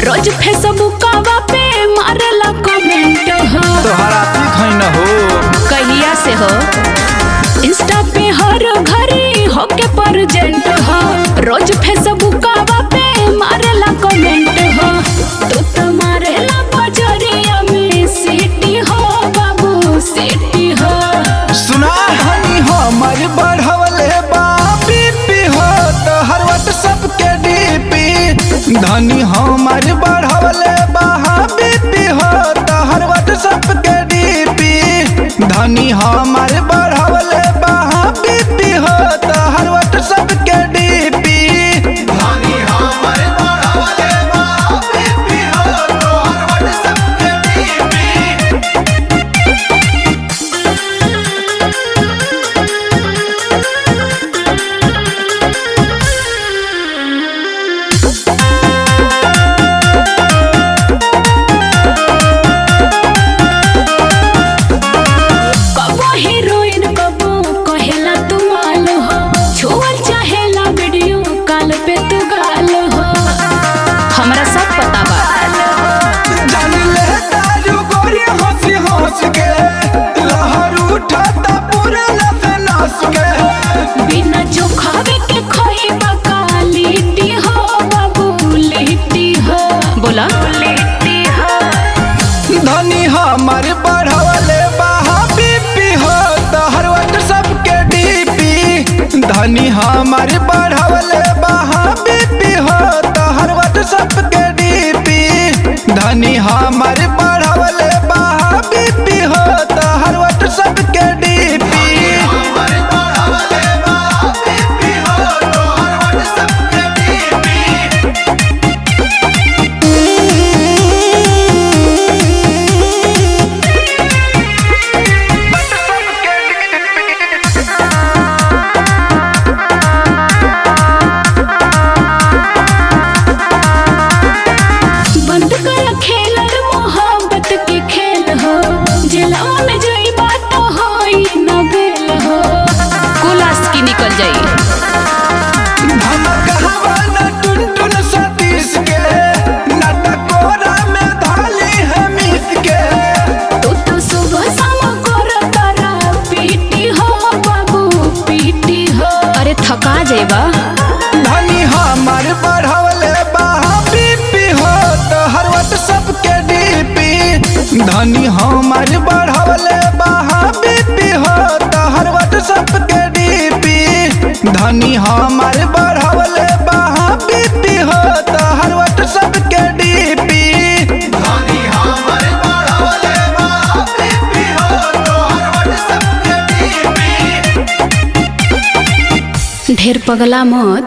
रोज Facebook पे मारेला comment हो तोहरा सीख न हो कहिया से हो इंस्टा पे हर घड़ी होके प्रेजेंट हो रोज फेसबुक पे मारेला कमेंट हो तू तो मारेला बजरिया में सिटी हो बाबू सिटी हो सुना हनी हमर बढ़वले बीपी हो तो हर व्हाट्सएप के डीपी धनी हमार बढ़वले बीपी हो तो हर व्हाट्सएप के डीपी धनी हमार बढ़वले बीपी हो तो हर व्हाट्सएप के डीपी धनी हमार बढ़वले बीपी हो तो हर व्हाट्सएप के डीपी हमरा सब पता बा जान ले तारू गोरी हंसी हंस के लहर उठाता पूरा नस के बिना चोखावे के खोई बका लिट्टी हो बाबू लिट्टी हो बोला लिट्टी हो धनी हमार बढ़वले बीपी हो तो हर व्हाट्सएप के डीपी धनी हमार बढ़वले बीपी हो तो हर व्हाट्सएप के डीपी धनी हमार बढ़वले बीपी हो तो हर व्हाट्सएप के डीपी बंद कर खेल मोहब्बत के खेल हो जेलवा में जई बात होई न बेल हो कुलास की निकल जाई तू तो सुबह शाम करतरा पीटी हो बाबू पीटी हो अरे थका जाइबा धनी हमार बढ़वले बीपी हो तो हर व्हाट्सएप के डीपी धनी हमार बढ़वले बीपी हो तो हर व्हाट्सएप के डीपी धनी हमार बढ़वले बीपी हो तो हर व्हाट्सएप के डीपी धनी हमार बढ़वले बीपी हो तो हर व्हाट्सएप के डीपी ढेर पगला मत।